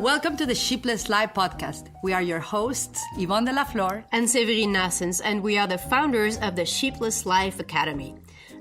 Welcome to the Sheepless Life podcast. We are your hosts, Yvonne de la Flor and Severine Nassens, and we are the founders of the Sheepless Life Academy.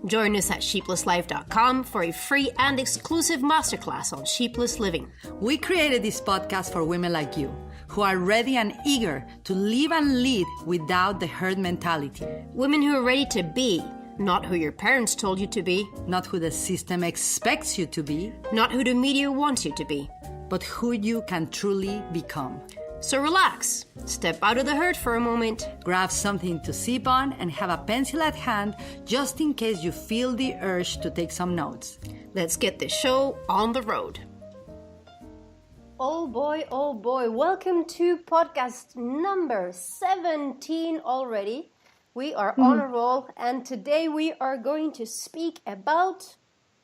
Join us at sheeplesslife.com for a free and exclusive masterclass on sheepless living. We created this podcast for women like you, who are ready and eager to live and lead without the herd mentality. Women who are ready to be, not who your parents told you to be, not who the system expects you to be, not who the media wants you to be, but who you can truly become. So relax, step out of the herd for a moment, grab something to sip on, and have a pencil at hand just in case you feel the urge to take some notes. Let's get the show on the road. Oh boy, welcome to podcast number 17 already. We are on a roll, and today we are going to speak about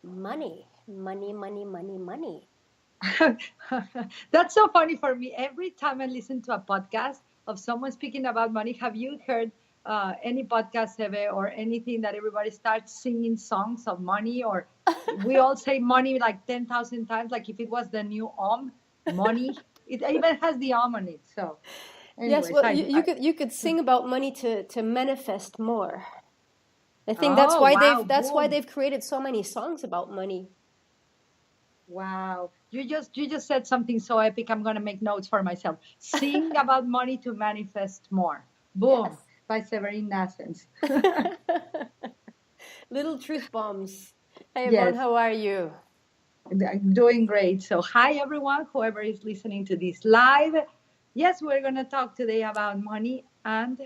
money. Money. That's so funny for me. Every time I listen to a podcast of someone speaking about money, have you heard any podcast ever or anything that everybody starts singing songs of money? Or we all say money like 10,000 times, like if it was the new money. It even has the on it. So, anyways, yes, well, you could sing about money to manifest more. I think that's why they've created so many songs about money. Wow, you just said something so epic. I'm gonna make notes for myself. Sing about money to manifest more. Boom, yes. By Severine Nassens. Little truth bombs. Hey, Yvonne, how are you? I'm doing great. So hi everyone, whoever is listening to this live. Yes, we're gonna talk today about money and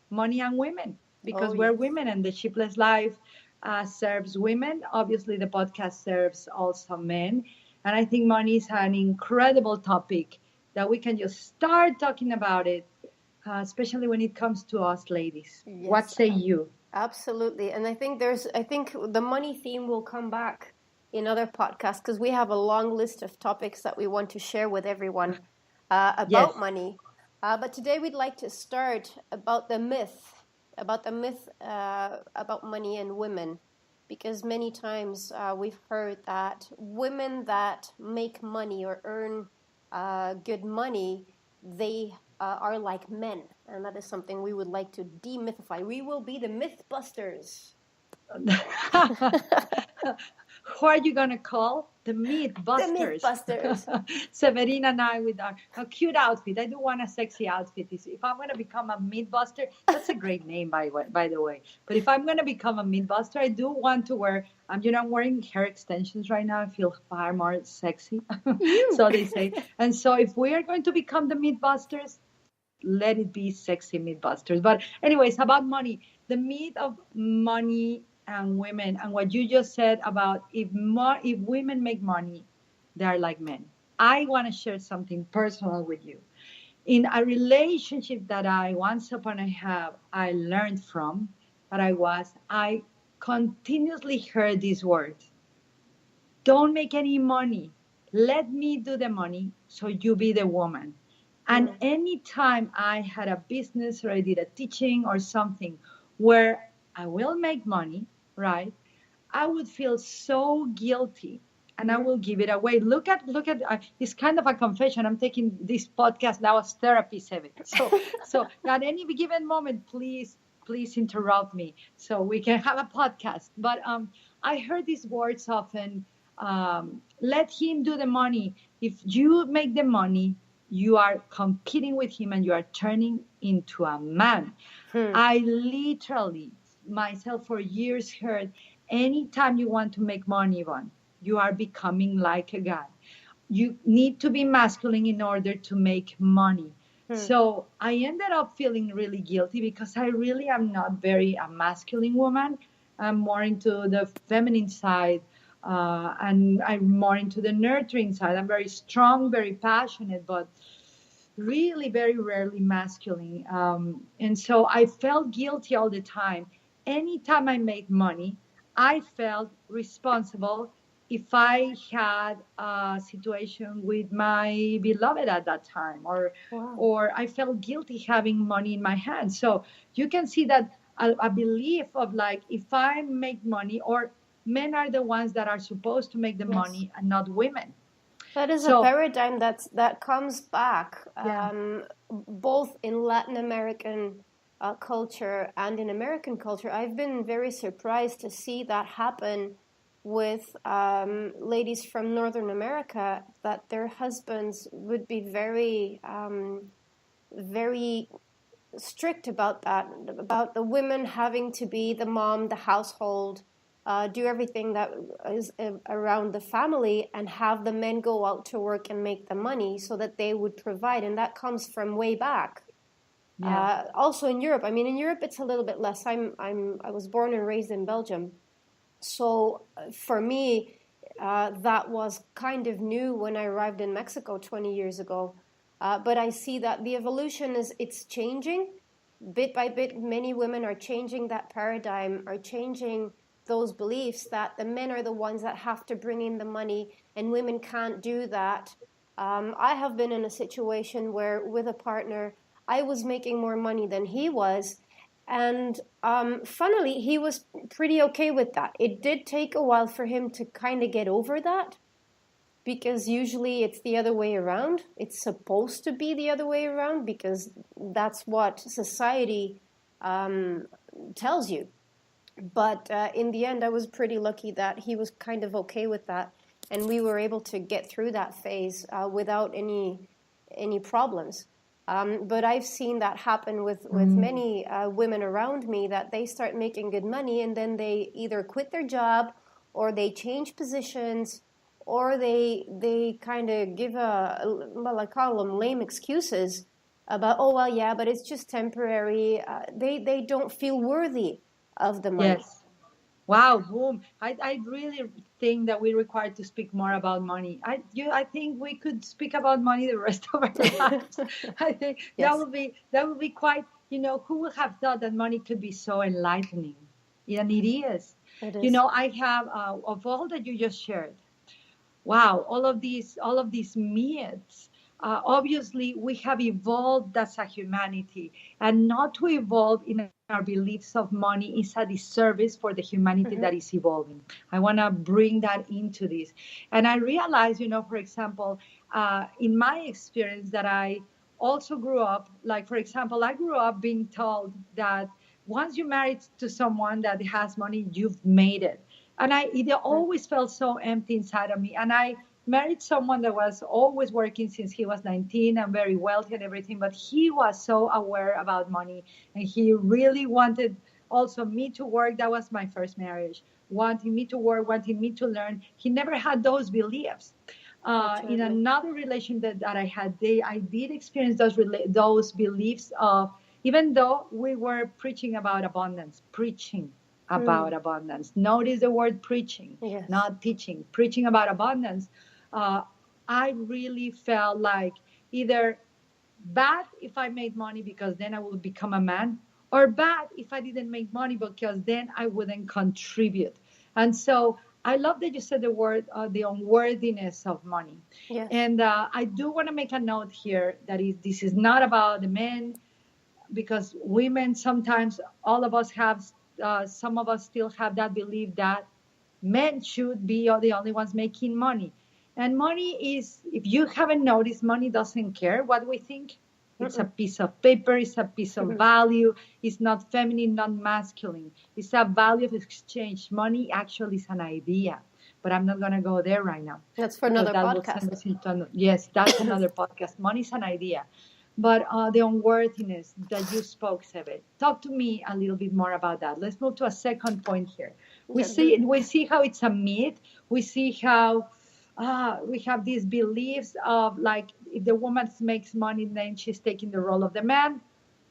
women, because we're women, and the Sheepless Life serves women. Obviously, the podcast serves also men. And I think money is an incredible topic that we can just start talking about it, especially when it comes to us ladies. Yes, what say you? Absolutely. And I think the money theme will come back in other podcasts, because we have a long list of topics that we want to share with everyone about money. But today we'd like to start about the myth about money and women, because many times we've heard that women that make money or earn good money, they are like men, and that is something we would like to demythify. We will be the mythbusters. Who are you gonna call? The Mythbusters. The Mythbusters. Severine and I with our cute outfit. I do want a sexy outfit. If I'm gonna become a Mythbuster, that's a great name by the way. But if I'm gonna become a Mythbuster, I do want to wear. I'm wearing hair extensions right now. I feel far more sexy. So they say. And so if we are going to become the Mythbusters, let it be sexy Mythbusters. But anyways, about money, the myth of money and women, and what you just said about if women make money, they are like men. I want to share something personal with you. In a relationship that I once upon I learned from, I continuously heard these words: don't make any money. Let me do the money, so you be the woman. And anytime I had a business or I did a teaching or something where I will make money, right, I would feel so guilty and I will give it away. Look at it's kind of a confession. I'm taking this podcast now as therapy, Seven. So at any given moment, please interrupt me so we can have a podcast. But I heard these words often. Let him do the money. If you make the money, you are competing with him and you are turning into a man. I literally myself for years heard, anytime you want to make money, Yvonne, you are becoming like a guy. You need to be masculine in order to make money. So I ended up feeling really guilty because I really am not very a masculine woman. I'm more into the feminine side, and I'm more into the nurturing side. I'm very strong, very passionate, but really very rarely masculine. And so I felt guilty all the time. Anytime I made money, I felt responsible if I had a situation with my beloved at that time, or I felt guilty having money in my hands. So you can see that a belief of like, if I make money, or men are the ones that are supposed to make the Yes. money and not women. That is a So paradigm that comes back yeah, both in Latin American culture and in American culture. I've been very surprised to see that happen with ladies from Northern America, that their husbands would be very strict about that, about the women having to be the mom, the household, do everything that is around the family, and have the men go out to work and make the money so that they would provide. And that comes from way back. yeah, Also in Europe. I mean, in Europe it's a little bit less. I was born and raised in Belgium, so for me, that was kind of new when I arrived in Mexico 20 years ago. But I see that the evolution it's changing bit by bit. Many women are changing that paradigm, are changing those beliefs that the men are the ones that have to bring in the money and women can't do that. I have been in a situation where, with a partner, I was making more money than he was. And funnily, he was pretty okay with that. It did take a while for him to kind of get over that, because usually it's the other way around. It's supposed to be the other way around because that's what society tells you. But in the end, I was pretty lucky that he was kind of okay with that, and we were able to get through that phase without any problems. But I've seen that happen with many women around me, that they start making good money and then they either quit their job or they change positions, or they kind of give well, I call them lame excuses about, oh, well, yeah, but it's just temporary. They don't feel worthy of the money. yes. Wow, boom. I really think that we require to speak more about money. I think we could speak about money the rest of our lives. I think Yes. that would be quite, who would have thought that money could be so enlightening? And it is. It is. I have of all that you just shared, wow, all of these myths. Obviously, we have evolved as a humanity, and not to evolve in our beliefs of money is a disservice for the humanity that is evolving. I want to bring that into this, and I realize, for example, in my experience, that I also grew up, like, for example, I grew up being told that once you married to someone that has money, you've made it. And it always felt so empty inside of me. And I married someone that was always working since he was 19 and very wealthy and everything, but he was so aware about money, and he really wanted also me to work. That was my first marriage, wanting me to work, wanting me to learn. He never had those beliefs. In another relation that I had, I did experience those beliefs of, even though we were preaching about abundance, preaching about abundance. Notice the word preaching, Yes. not teaching. Preaching about abundance. I really felt like either bad if I made money because then I would become a man, or bad if I didn't make money because then I wouldn't contribute. And so I love that you said the word, the unworthiness of money. Yes. And I do want to make a note here that this is not about the men, because women sometimes, all of us have, some of us still have that belief that men should be the only ones making money. And money is, if you haven't noticed, money doesn't care what we think. It's a piece of paper, it's a piece of value. It's not feminine, not masculine. It's a value of exchange. Money actually is an idea. But I'm not going to go there right now. That's for another podcast. Yes, that's another podcast. Money is an idea. But the unworthiness that you spoke, Sebe, talk to me a little bit more about that. Let's move to a second point here. We see how it's a myth. We see how we have these beliefs of, like, if the woman makes money, then she's taking the role of the man.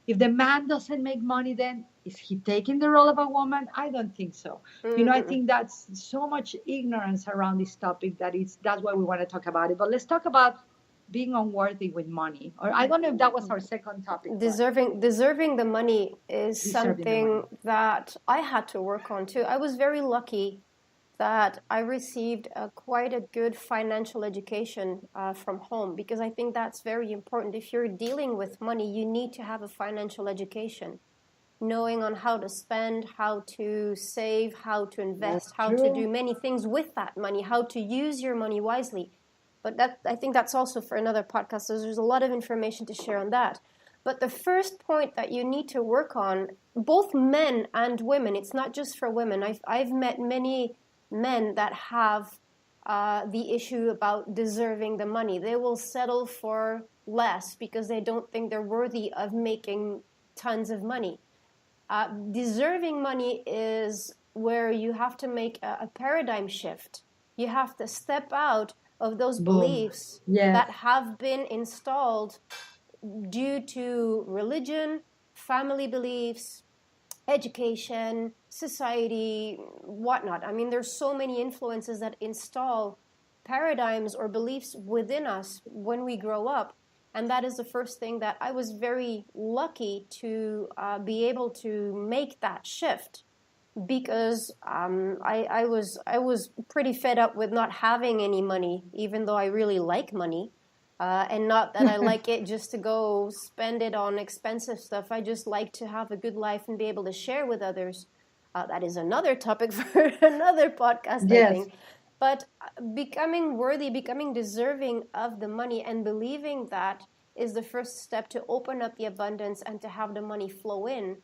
If the man doesn't make money, then is he taking the role of a woman? I don't think so. I think that's so much ignorance around this topic that's why we want to talk about it. But let's talk about being unworthy with money. Or I don't know if that was our second topic. Deserving the money is something that I had to work on too. I was very lucky that I received quite a good financial education from home, because I think that's very important. If you're dealing with money, you need to have a financial education. knowing on how to spend, how to save, how to invest, That's how to true. do many things with that money, how to use your money wisely. But that, I think that's also for another podcast. So there's a lot of information to share on that. But the first point that you need to work on, both men and women, it's not just for women. I've met many men that have the issue about deserving the money. They will settle for less because they don't think they're worthy of making tons of money. Deserving money is where you have to make a paradigm shift. You have to step out of those Boom. beliefs Yes. that have been installed due to religion, family beliefs, education, society, whatnot. I mean, there's so many influences that install paradigms or beliefs within us when we grow up. And that is the first thing that I was very lucky to be able to make that shift because I was pretty fed up with not having any money, even though I really like money. And not that I like it just to go spend it on expensive stuff. I just like to have a good life and be able to share with others. That is another topic for another podcast, I Yes. think. But becoming worthy, becoming deserving of the money, and believing that is the first step to open up the abundance and to have the money flow in,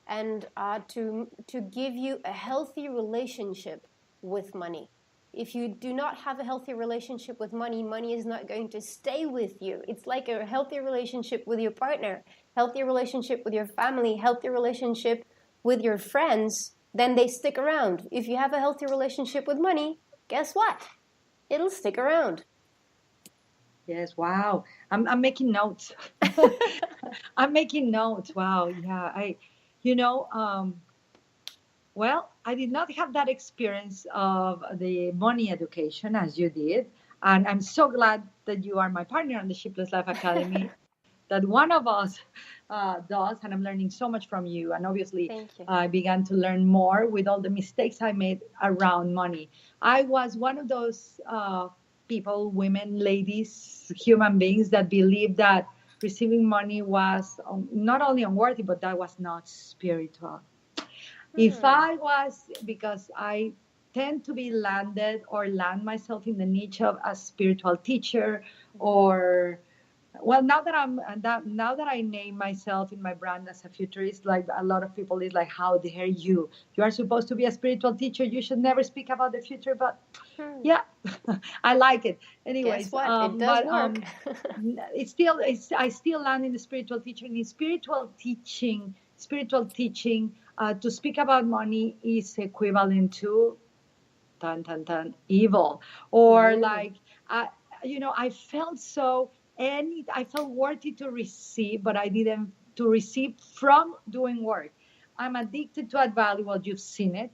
and to give you a healthy relationship with money. If you do not have a healthy relationship with money, money is not going to stay with you. It's like a healthy relationship with your partner, healthy relationship with your family, healthy relationship with your friends, then they stick around. If you have a healthy relationship with money, guess what? It'll stick around. Yes. Wow. I'm making notes. I'm making notes. Wow. Yeah. You know, well, I did not have that experience of the money education as you did. And I'm so glad that you are my partner on the Shipless Life Academy, that one of us does. And I'm learning so much from you. And obviously, Thank you. I began to learn more with all the mistakes I made around money. I was one of those people, women, ladies, human beings that believed that receiving money was not only unworthy, but that was not spiritual. If I was, because I tend to be landed or land myself in the niche of a spiritual teacher, or well, now that I name myself in my brand as a futurist, like a lot of people is like, how dare you? You are supposed to be a spiritual teacher. You should never speak about the future. But yeah, I like it. Guess Anyways, what? It does but work. I still land in the spiritual teaching. In spiritual teaching, to speak about money is equivalent to tan tan tan evil, or like uh, I felt so, and I felt worthy to receive, but I didn't to receive from doing work. I'm addicted to add value. Well, you've seen it.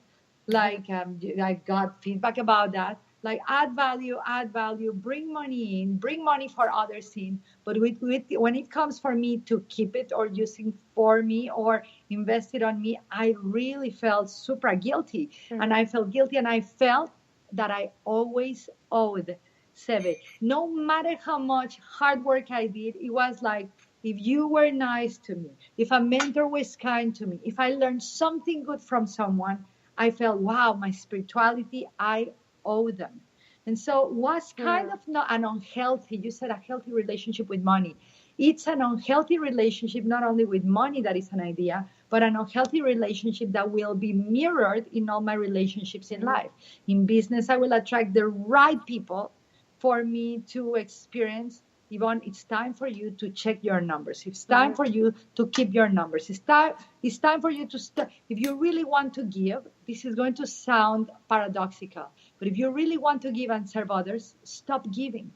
Like I got feedback about that. Like add value, bring money in, bring money for others in. But when it comes for me to keep it or using for me or invest it on me, I really felt super guilty. And I felt guilty, and I felt that I always owed Seve. No matter how much hard work I did, it was like, if you were nice to me, if a mentor was kind to me, if I learned something good from someone, I felt, wow, my spirituality, I owe them. And so it was kind of not an unhealthy, you said a healthy relationship with money. It's an unhealthy relationship, not only with money, that is an idea, but an unhealthy relationship that will be mirrored in all my relationships in life. In business, I will attract the right people for me to experience. Yvonne, it's time for you to check your numbers. It's time for you to keep your numbers. It's time for you to start. If you really want to give, this is going to sound paradoxical, but if you really want to give and serve others, stop giving.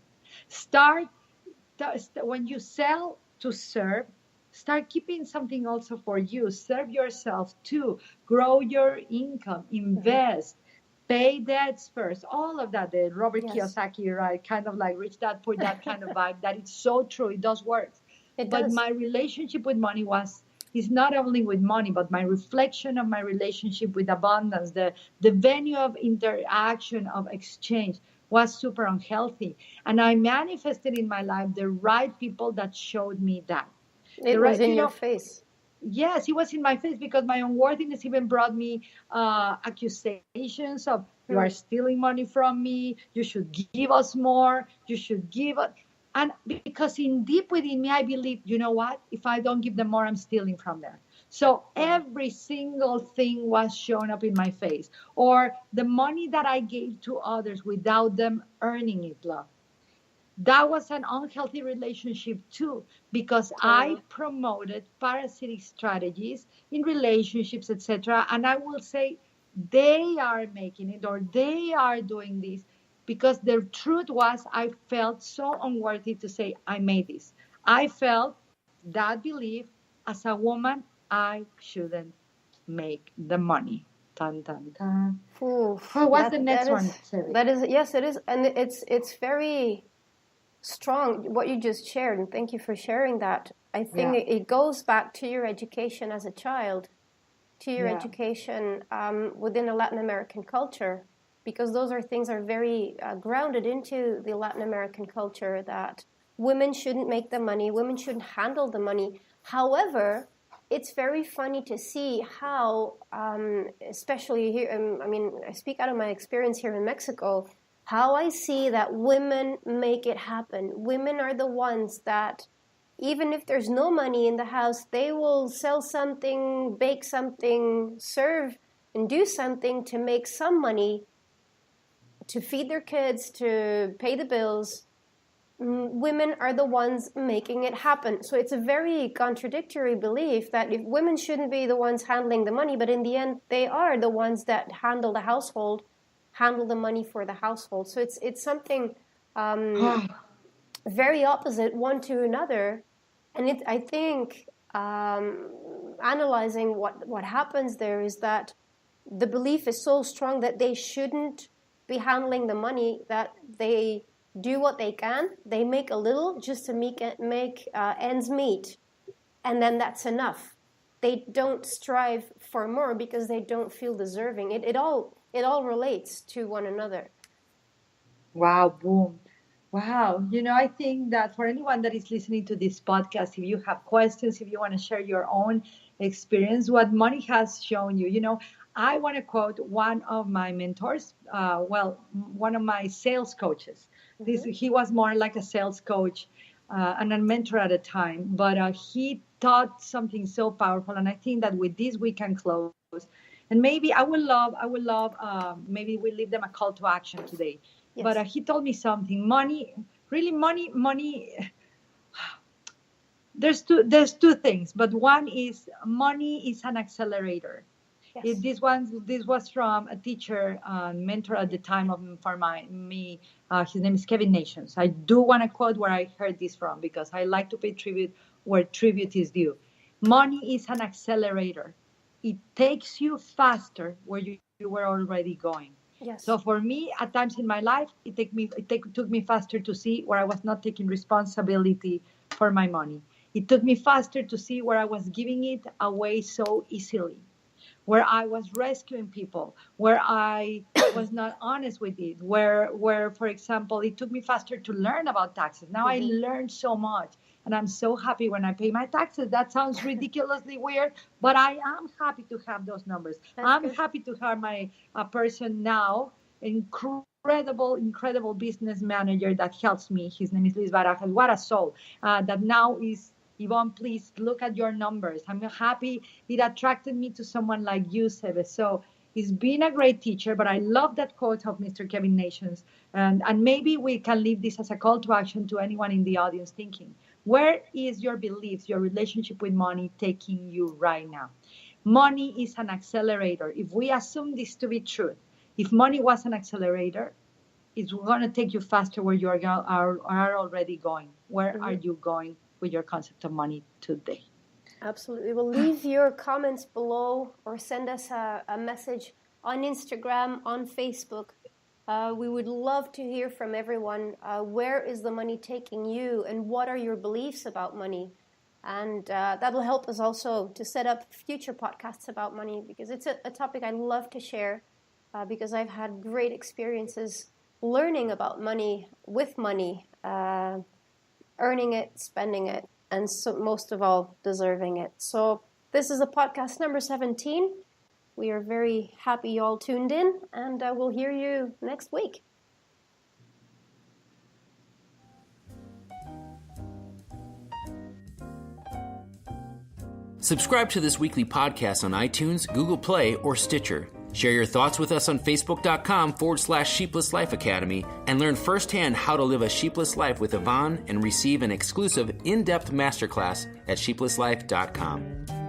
Start when you sell to serve, start keeping something also for you. Serve yourself too. Grow your income, invest, pay debts first. All of that, the Robert Kiyosaki, right? Kind of like rich dad, poor dad kind of vibe. That it's so true. It does work. But does. my relationship with money is not only with money, but my reflection of my relationship with abundance, the venue of interaction, of exchange was super unhealthy. And I manifested in my life the right people that showed me that. It The was right, in your face. Yes, it was in my face because my unworthiness even brought me accusations of you are Hmm. stealing money from me. You should give us more. You should give us. And because in deep within me, I believe, you know what? If I don't give them more, I'm stealing from them. So Wow. every single thing was showing up in my face. Or the money that I gave to others without them earning it, love, that was an unhealthy relationship too, because I Totally. promoted parasitic strategies in relationships, etc. And I will say they are making it or they are doing this because the truth was I felt so unworthy to say I made this. I felt that belief as a woman I shouldn't make the money. Dun, dun, dun. Ooh, Oh, what's the that next that one, is Shelly? that is yes, it is, and it's very strong what you just shared, and thank you for sharing that. I think Yeah, it goes back to your education as a child, to your yeah. education within a Latin American culture, because those are things are very grounded into the Latin American culture that women shouldn't make the money, women shouldn't handle the money. However, it's very funny to see how, especially here, I mean, I speak out of my experience here in Mexico, how I see that women make it happen. Women are the ones that even if there's no money in the house, they will sell something, bake something, serve, and do something to make some money to feed their kids, to pay the bills. Women are the ones making it happen. So it's a very contradictory belief that if women shouldn't be the ones handling the money, but in the end, they are the ones that handle the household, handle the money for the household. So it's something very opposite one to another, and I think analyzing what happens there is that the belief is so strong that they shouldn't be handling the money, that they do what they can, they make a little just to make ends meet, and then that's enough. They don't strive for more because they don't feel deserving. It all relates to one another. Wow, boom. Wow. I think that for anyone that is listening to this podcast, if you have questions, if you want to share your own experience, what money has shown you, I want to quote one of my mentors, one of my sales coaches. Mm-hmm. He was more like a sales coach and a mentor at a time, but he taught something so powerful. And I think that with this, we can close. And maybe maybe we leave them a call to action today, but Yes. he told me something. Money, really, money. There's two things, but one is money is an accelerator. Yes. This was from a teacher and mentor at the time of for me. His name is Kevin Nations. I do want to quote where I heard this from because I like to pay tribute where tribute is due. Money is an accelerator. It takes you faster where you were already going. So Yes. for me, at times in my life, took me faster to see where I was not taking responsibility for my money. It took me faster to see where I was giving it away so easily, where I was rescuing people, where I was not honest with it, where for example, it took me faster to learn about taxes. Now I Mm-hmm. learned so much, and I'm so happy when I pay my taxes. That sounds ridiculously weird, but I am happy to have those numbers. That's I'm good. happy to have my a person now, incredible business manager that helps me. His name is Luis Barajas. What a soul! That now is Yvonne, please look at your numbers. I'm happy it attracted me to someone like you, Sebe. So he's been a great teacher, but I love that quote of Mr. Kevin Nations. And maybe we can leave this as a call to action to anyone in the audience thinking, where is your beliefs, your relationship with money taking you right now? Money is an accelerator. If we assume this to be true, if money was an accelerator, it's going to take you faster where you are already going. Where are Mm-hmm. you going with your concept of money today? Absolutely. Well, leave your comments below or send us a message on Instagram, on Facebook. We would love to hear from everyone. Where is the money taking you, and what are your beliefs about money? And that'll help us also to set up future podcasts about money, because it's a topic I love to share, because I've had great experiences learning about money, with money, earning it, spending it, and so most of all, deserving it. So This is a podcast number 17. We are very happy you all tuned in, and we'll hear you next week. Subscribe to this weekly podcast on iTunes, Google Play, or Stitcher. Share your thoughts with us on Facebook.com/Sheepless Life Academy and learn firsthand how to live a sheepless life with Yvonne and receive an exclusive in-depth masterclass at sheeplesslife.com.